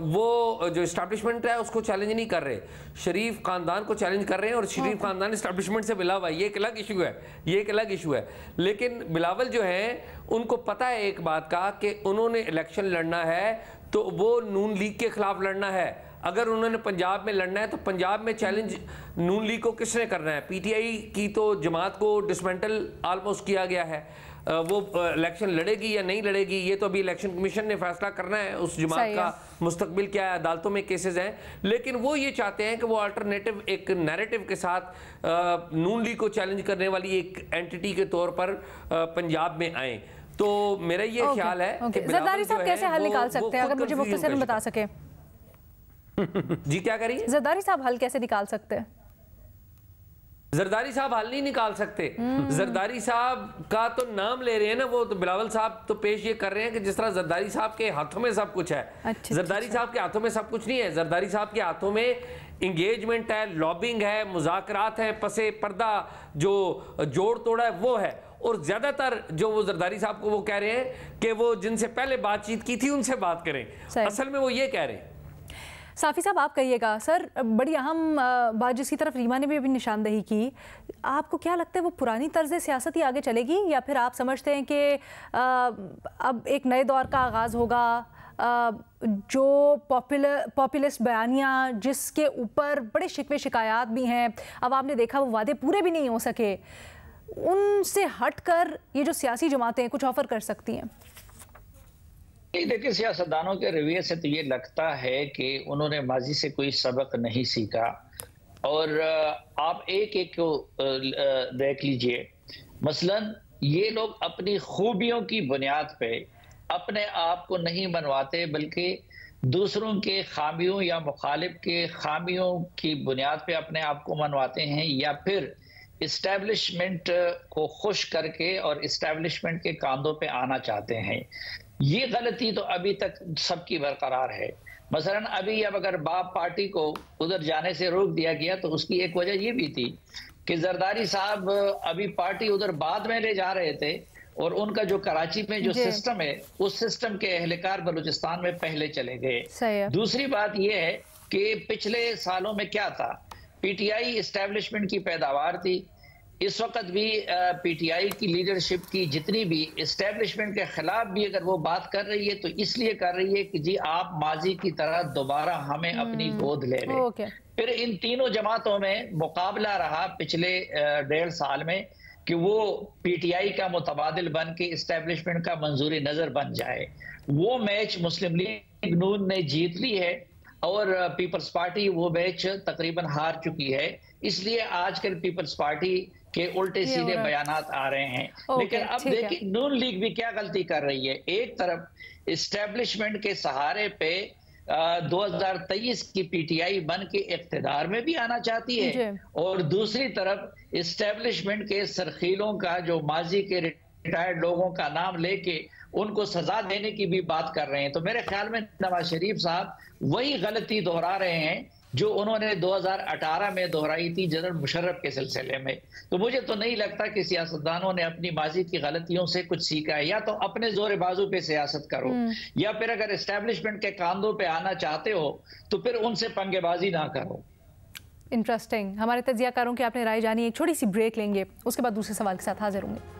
वो जो इस्टेब्लिशमेंट है उसको चैलेंज नहीं कर रहे, शरीफ खानदान को चैलेंज कर रहे हैं, और शरीफ खानदान इस्टेब्लिशमेंट से मिला हुआ है, ये एक अलग इशू है, ये एक अलग इशू है। लेकिन बिलावल जो हैं उनको पता है एक बात का कि उन्होंने इलेक्शन लड़ना है तो वो नून लीग के खिलाफ लड़ना है। अगर उन्होंने पंजाब में लड़ना है तो पंजाब में चैलेंज नून लीग को किसने करना है? पीटीआई की तो जमात को डिसमेंटल आलमोस्ट किया गया है, वो इलेक्शन लड़ेगी या नहीं लड़ेगी ये तो अभी इलेक्शन कमीशन ने फैसला करना है, उस जमात का मुस्तकबिल क्या है, अदालतों में केसेस हैं। लेकिन वो ये चाहते हैं कि वो अल्टरनेटिव एक नैरेटिव के साथ नून लीग को चैलेंज करने वाली एक एंटिटी के तौर पर पंजाब में आए। तो मेरा ये ख्याल है कि जरदारी साहब कैसे हल निकाल सकते हैं, अगर मुझे मुख्तसरन बता सके। जी क्या करिए? जरदारी साहब हल कैसे निकाल सकते हैं? जरदारी साहब हल नहीं निकाल सकते। जरदारी साहब का तो नाम ले रहे हैं ना, वो तो बिलावल साहब तो पेश ये कर रहे हैं कि जिस तरह जरदारी साहब के हाथों में सब कुछ है। जरदारी साहब के हाथों में सब कुछ नहीं है, जरदारी साहब के हाथों में इंगेजमेंट है, लॉबिंग है, मुज़ाकरात है, पसे पर्दा जो जोड़ तोड़ा है वो है। और ज्यादातर जो वो जरदारी साहब को वो कह रहे हैं कि वो जिनसे पहले बातचीत की थी उनसे बात करें, असल में वो ये कह रहे हैं। साफ़ी साहब आप कहिएगा। सर, बड़ी अहम बात जिसकी तरफ रीमा ने भी अभी निशानदही की, आपको क्या लगता है वो पुरानी तर्ज सियासत ही आगे चलेगी, या फिर आप समझते हैं कि अब एक नए दौर का आगाज़ होगा, जो पॉपुलिस्ट बयानियाँ जिसके ऊपर बड़े शिकवे शिकायत भी हैं, अब आपने देखा वो वादे पूरे भी नहीं हो सके, उनसे हटकर ये जो सियासी जमातें कुछ ऑफर कर सकती हैं? देखिए, सियासतदानों के रवैये से तो ये लगता है कि उन्होंने माजी से कोई सबक नहीं सीखा, और आप एक एक को देख लीजिए। मसलन ये लोग अपनी खूबियों की बुनियाद पे अपने आप को नहीं बनवाते, बल्कि दूसरों के खामियों या मुखालिफ के खामियों की बुनियाद पे अपने आप को मनवाते हैं, या फिर इस्टेब्लिशमेंट को खुश करके और इस्टेब्लिशमेंट के कांधों पे आना चाहते हैं। ये गलती तो अभी तक सबकी बरकरार है। मसलन अभी अब अगर बाप पार्टी को उधर जाने से रोक दिया गया तो उसकी एक वजह ये भी थी कि जरदारी साहब अभी पार्टी उधर बाद में ले जा रहे थे, और उनका जो कराची में जो सिस्टम है उस सिस्टम के एहलकार बलूचिस्तान में पहले चले गए। दूसरी बात यह है कि पिछले सालों में क्या था, पीटीआई इस्टेब्लिशमेंट की पैदावार थी। इस वक्त भी पीटीआई की लीडरशिप की जितनी भी इस्टेब्लिशमेंट के खिलाफ भी अगर वो बात कर रही है तो इसलिए कर रही है कि जी आप माजी की तरह दोबारा हमें अपनी गोद ले लें। फिर इन तीनों जमातों में मुकाबला रहा पिछले 1.5 साल में कि वो पीटीआई का मुतबादिल बन के इस्टेब्लिशमेंट का मंजूरी नजर बन जाए। वो मैच मुस्लिम लीग नून ने जीत ली है और पीपल्स पार्टी वो मैच तकरीबन हार चुकी है। इसलिए आजकल पीपल्स पार्टी के उल्टे सीधे बयानात आ रहे हैं। लेकिन अब देखिए नून लीग भी क्या गलती कर रही है। एक तरफ इस्टेब्लिशमेंट के सहारे पे 2023 की पीटीआई बन के इख्तिदार में भी आना चाहती है, और दूसरी तरफ इस्टेब्लिशमेंट के सरखीलों का जो माजी के रिटायर्ड लोगों का नाम लेके उनको सजा देने की भी बात कर रहे हैं। तो मेरे ख्याल में नवाज शरीफ साहब वही गलती दोहरा रहे हैं जो उन्होंने 2018 में दोहराई थी जनरल मुशर्रफ के सिलसिले में। तो मुझे तो नहीं लगता कि सियासतदानों ने अपनी माजी की गलतियों से कुछ सीखा है। या तो अपने जोर बाजू पे सियासत करो, या फिर अगर एस्टेब्लिशमेंट के कांधों पे आना चाहते हो तो फिर उनसे पंगेबाजी ना करो। इंटरेस्टिंग। हमारे तज्जियाकारों की आपने राय जानी। एक छोटी सी ब्रेक लेंगे, उसके बाद दूसरे सवाल के साथ हाजिर होंगे।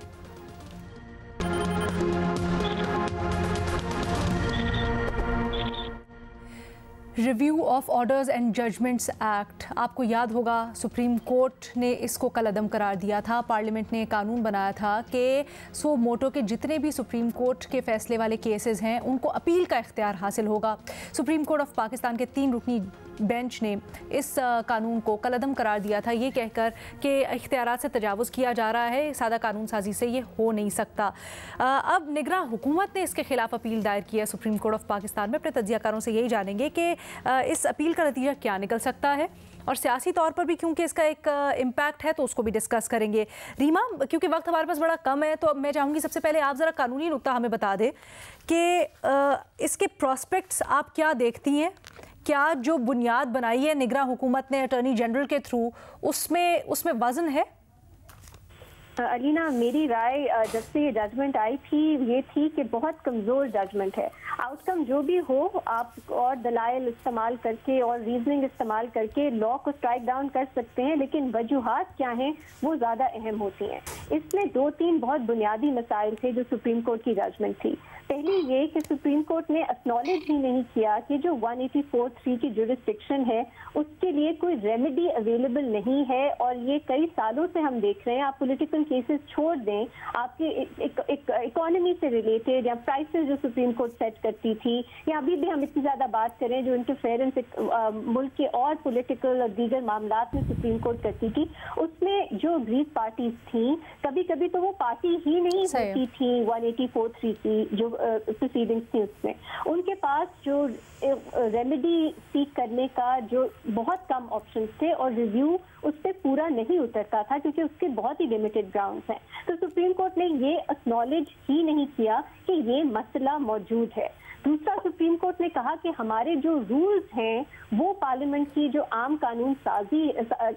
Review of orders and judgments act, आपको याद होगा सुप्रीम कोर्ट ने इसको कलअदम करार दिया था। पार्लियामेंट ने कानून बनाया था कि सो मोटो के जितने भी सुप्रीम कोर्ट के फैसले वाले केसेस हैं उनको अपील का इख्तियार हासिल होगा। सुप्रीम कोर्ट ऑफ पाकिस्तान के 3 रुकनी बेंच ने इस कानून को कलअदम करार दिया था, ये कहकर कि इख्तियारात से तजावुज़ किया जा रहा है, सादा कानून साजी से ये हो नहीं सकता। अब निगरान हुकूमत ने इसके खिलाफ अपील दायर की है सुप्रीम कोर्ट ऑफ पाकिस्तान में। अपने तज्जियाकारों से यही जानेंगे कि इस अपील का नतीजा क्या निकल सकता है, और सियासी तौर पर भी क्योंकि इसका एक इम्पैक्ट है तो उसको भी डिस्कस करेंगे। रीमा, क्योंकि वक्त हमारे पास बड़ा कम है तो मैं चाहूँगी सबसे पहले आप ज़रा कानूनी नुक्ता हमें बता दें कि इसके प्रोस्पेक्ट्स आप क्या देखती हैं। क्या जो बुनियाद बनाई है निगरान हुकूमत ने अटॉर्नी जनरल के थ्रू उसमें वजन है? अलीना, मेरी राय जब से ये जजमेंट आई थी ये थी कि बहुत कमज़ोर जजमेंट है। आउटकम जो भी हो, आप और दलाइल इस्तेमाल करके और रीजनिंग इस्तेमाल करके लॉ को स्ट्राइक डाउन कर सकते हैं, लेकिन वजूहात क्या हैं वो ज़्यादा अहम होती हैं। इसमें 2-3 बहुत बुनियादी मसाइल थे जो सुप्रीम कोर्ट की जजमेंट थी। पहली ये कि सुप्रीम कोर्ट ने एक्नॉलेज ही नहीं किया कि जो 184(3) की जुरिस्डिक्शन है उसके लिए कोई रेमेडी अवेलेबल नहीं है, और ये कई सालों से हम देख रहे हैं। आप पॉलिटिकल केसेस छोड़ दें, आपके इकोनॉमी से रिलेटेड या प्राइसेस जो सुप्रीम कोर्ट सेट करती थी, या अभी भी हम इतनी ज्यादा बात करें जो इंटरफेरेंस मुल्क के और पॉलिटिकल और दीगर मामलात में सुप्रीम कोर्ट करती थी, उसमें जो अग्रीड पार्टीज थी कभी कभी तो वो पार्टी ही नहीं होती थी 184(3) की जो प्रोसीडिंग्स थी उसमें। उनके पास जो रेमेडी सीख करने का जो बहुत कम ऑप्शंस थे, और रिव्यू उस पर पूरा नहीं उतरता था क्योंकि उसके बहुत ही लिमिटेड ग्राउंड्स हैं। तो सुप्रीम कोर्ट ने ये एक्नॉलेज ही नहीं किया कि ये मसला मौजूद है। दूसरा, सुप्रीम कोर्ट ने कहा कि हमारे जो रूल्स हैं वो पार्लियामेंट की जो आम कानून साजी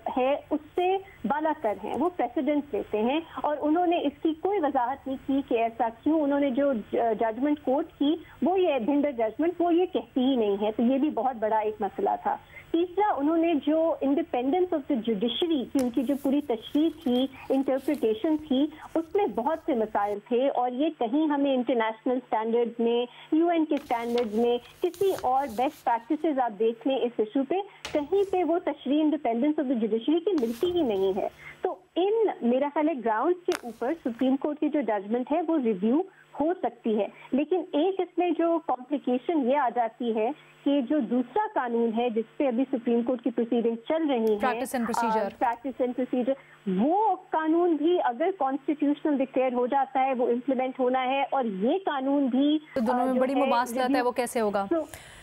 है उससे बालातर हैं, वो प्रेसिडेंस देते हैं, और उन्होंने इसकी कोई वजाहत नहीं की कि ऐसा क्यों। उन्होंने जो जजमेंट कोर्ट की वो ये भिंडर जजमेंट वो ये कहती ही नहीं है, तो ये भी बहुत बड़ा एक मसला था। तीसरा, उन्होंने जो इंडिपेंडेंस ऑफ द जुडिशरी की उनकी जो पूरी तशरीह थी, इंटरप्रिटेशन थी, उसमें बहुत से मसाइल थे, और ये कहीं हमें इंटरनेशनल स्टैंडर्ड्स में, यूएन के स्टैंडर्ड्स में, किसी और बेस्ट प्रैक्टिसेस आप देख लें इस इशू पे, कहीं पे वो तशरीह इंडिपेंडेंस ऑफ द जुडिशरी की मिलती ही नहीं है। तो इन मेरा ख्याल है ग्राउंड्स के ऊपर सुप्रीम कोर्ट की जो जजमेंट है वो रिव्यू हो सकती है, लेकिन एक इसमें जो कॉम्प्लिकेशन ये आ जाती है कि जो दूसरा कानून है जिसपे अभी सुप्रीम कोर्ट की प्रोसीडिंग चल रही है, प्रैक्टिस एंड प्रोसीजर, वो कानून भी अगर कॉन्स्टिट्यूशनल डिक्लेयर हो जाता है वो इम्प्लीमेंट होना है, और ये कानून भी तो दोनों में बड़ी मुबासलत है, वो कैसे होगा?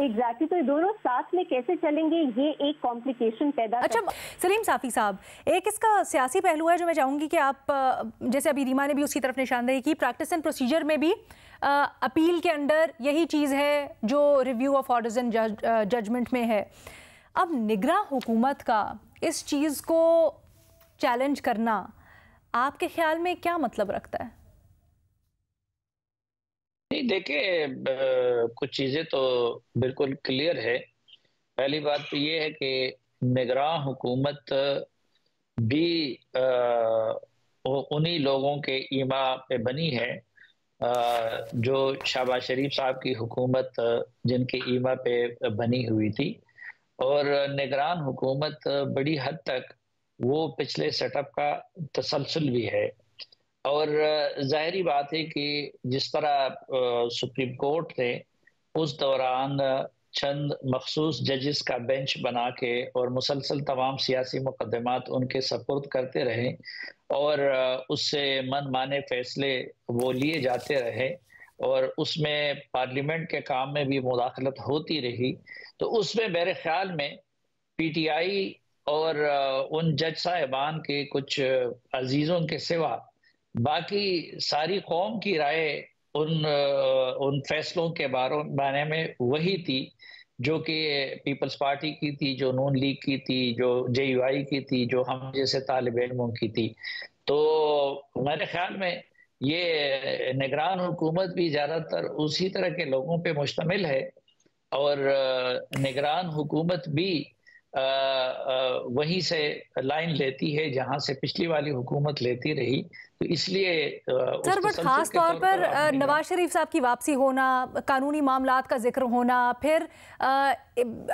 एग्जैक्टली, तो दोनों साथ में कैसे चलेंगे, ये एक कॉम्प्लिकेशन पैदा। अच्छा सलीम साफ़ी साहब, एक इसका सियासी पहलू है जो मैं चाहूँगी कि आप, जैसे अभी रीमा ने भी उसकी तरफ निशानदेही की, प्रैक्टिस एंड प्रोसीजर में भी अपील के अंडर यही चीज़ है जो review of orders and judgment में है। अब निगरां हुकूमत का इस चीज़ को चैलेंज करना आपके ख्याल में क्या मतलब रखता है? नहीं, देखिए, कुछ चीज़ें तो बिल्कुल क्लियर है। पहली बात तो ये है कि निगरां हुकूमत भी उन्हीं लोगों के ईमा पे बनी है जो शहबाज शरीफ साहब की हुकूमत जिनके ईमा पे बनी हुई थी, और निगरान हुकूमत बड़ी हद तक वो पिछले सेटअप का तसलसल भी है। और जाहिरी बात है कि जिस तरह सुप्रीम कोर्ट ने उस दौरान चंद मखसूस जजेस का बेंच बना के और मुसलसल तमाम सियासी मुकदमात उनके सपुर्द करते रहे और उससे मन माने फैसले वो लिए जाते रहे, और उसमें पार्लियामेंट के काम में भी मुदाखलत होती रही, तो उसमें मेरे ख्याल में पीटीआई और उन जज साहिबान के कुछ अजीज़ों के सिवा बाकी सारी कौम की राय उन फैसलों के बारे में वही थी जो कि पीपल्स पार्टी की थी, जो नून लीग की थी, जो जेयूआई की थी, जो हम जैसे तालिब इल्मों की थी। तो मेरे ख्याल में ये निगरान हुकूमत भी ज़्यादातर उसी तरह के लोगों पे मुश्तमिल है, और निगरान हुकूमत भी वहीं से लाइन लेती है जहां से पिछली वाली हुकूमत लेती रही। तो इसलिए सर, बट खास तौर पर नवाज शरीफ साहब की वापसी होना, कानूनी मामलात का जिक्र होना, फिर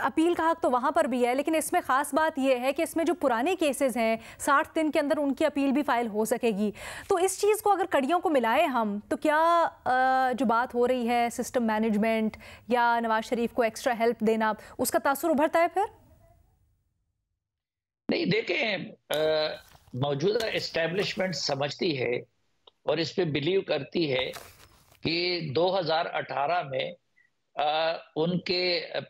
अपील का हक तो वहाँ पर भी है, लेकिन इसमें ख़ास बात यह है कि इसमें जो पुराने केसेस हैं 60 दिन के अंदर उनकी अपील भी फाइल हो सकेगी। तो इस चीज़ को अगर कड़ियों को मिलाएं हम, तो क्या जो बात हो रही है सिस्टम मैनेजमेंट या नवाज शरीफ को एक्स्ट्रा हेल्प देना, उसका तासुर उभरता है फिर? नहीं, देखें, मौजूदा एस्टेब्लिशमेंट समझती है और इस पे बिलीव करती है कि 2018 में उनके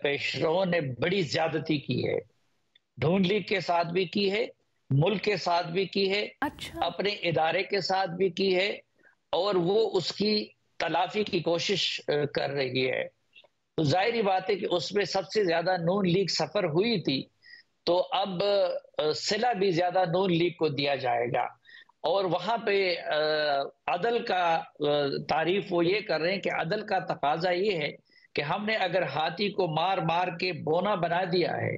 पेशरों ने बड़ी ज्यादती की है, नून लीग के साथ भी की है, मुल्क के साथ भी की है, अच्छा। अपने इदारे के साथ भी की है, और वो उसकी तलाफी की कोशिश कर रही है। तो जाहिर बात है कि उसमें सबसे ज्यादा नून लीग सफर हुई थी, तो अब सिला भी ज्यादा नून लीग को दिया जाएगा। और वहां पे अदल का तारीफ वो ये कर रहे हैं कि अदल का तकाजा ये है कि हमने अगर हाथी को मार मार के बोना बना दिया है,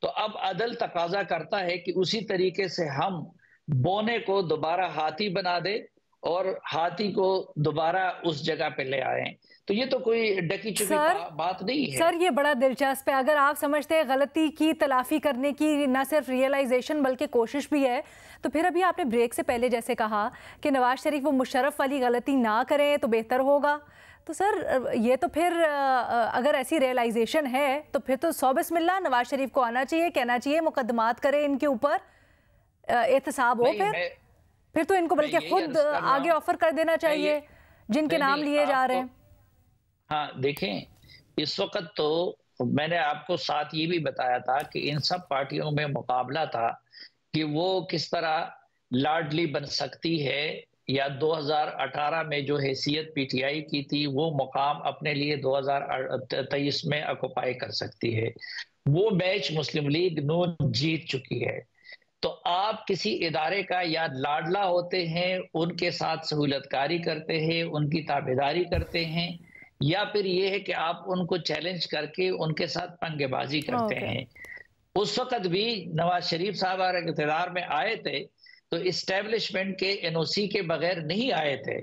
तो अब अदल तकाजा करता है कि उसी तरीके से हम बोने को दोबारा हाथी बना दे और हाथी को दोबारा उस जगह पे ले आए। तो ये तो कोई डकी चुकी बात नहीं है। सर, ये बड़ा दिलचस्प है। अगर आप समझते हैं गलती की तलाफी करने की ना सिर्फ रियलाइजेशन बल्कि कोशिश भी है, तो फिर अभी आपने ब्रेक से पहले जैसे कहा कि नवाज शरीफ वो मुशर्रफ वाली गलती ना करें तो बेहतर होगा। तो सर, ये तो फिर अगर ऐसी रियलाइजेशन है तो फिर तो सौ बिस्मिल्लाह नवाज शरीफ को आना चाहिए, कहना चाहिए मुकदमात करें इनके ऊपर, एहतसाब हो। फिर तो इनको बल्कि खुद आगे ऑफर कर देना चाहिए जिनके नाम लिए जा रहे हैं। हाँ, देखें, इस वक्त तो मैंने आपको साथ ये भी बताया था कि इन सब पार्टियों में मुकाबला था कि वो किस तरह लाडली बन सकती है, या 2018 में जो हैसियत पीटीआई की थी वो मुकाम अपने लिए 2023 में ऑक्युपाई कर सकती है। वो मैच मुस्लिम लीग नून जीत चुकी है। तो आप किसी इदारे का या लाडला होते हैं, उनके साथ सहूलतकारी करते हैं, उनकी ताबेदारी करते हैं, या फिर ये है कि आप उनको चैलेंज करके उनके साथ पंगेबाजी करते हैं। उस वक्त भी नवाज शरीफ साहब अगर इक़्तिदार में आए थे तो इस्टेब्लिशमेंट के एनओसी के बगैर नहीं आए थे,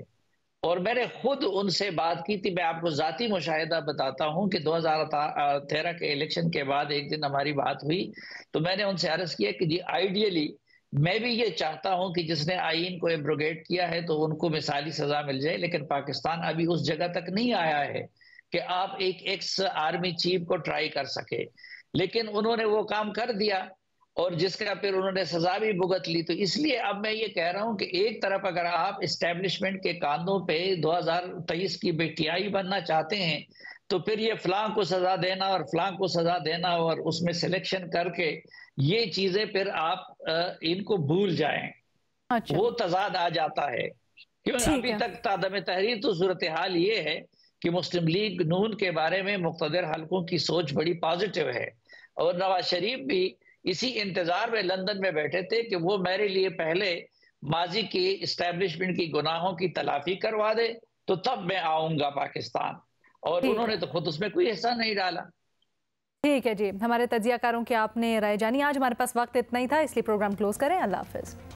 और मैंने खुद उनसे बात की थी। मैं आपको जाती मुशाहिदा बताता हूं कि 2013 के इलेक्शन के बाद एक दिन हमारी बात हुई, तो मैंने उनसे अर्ज किया कि जी आइडियली मैं भी ये चाहता हूं कि जिसने आईन को एब्रोगेट किया है तो उनको मिसाली सजा मिल जाए, लेकिन पाकिस्तान अभी उस जगह तक नहीं आया है कि आप एक एक्स आर्मी चीफ को ट्राई कर सके, लेकिन उन्होंने वो काम कर दिया और जिसका फिर उन्होंने सजा भी भुगत ली। तो इसलिए अब मैं ये कह रहा हूं कि एक तरफ अगर आप इस्टेब्लिशमेंट के कांधों पे 2023 की बेटियाई बनना चाहते हैं, तो फिर ये फलां को सजा देना और फलां को सजा देना और उसमें सिलेक्शन करके ये चीजें फिर आप इनको भूल जाएं। अच्छा, वो तजाद आ जाता है, क्योंकि अभी तक तादम तहरीर तो सूरत हाल ये है कि मुस्लिम लीग नून के बारे में मुख्तदर हलकों की सोच बड़ी पॉजिटिव है, और नवाज शरीफ भी इसी इंतजार में लंदन में बैठे थे कि वो मेरे लिए पहले माजी की इस्टेब्लिशमेंट की गुनाहों की तलाफी करवा दे, तो तब मैं आऊंगा पाकिस्तान, और उन्होंने तो खुद उसमें कोई हिस्सा नहीं डाला। ठीक है जी, हमारे तजियाकारों की आपने राय जानी। आज हमारे पास वक्त इतना ही था, इसलिए प्रोग्राम क्लोज करें। अल्लाह हाफिज।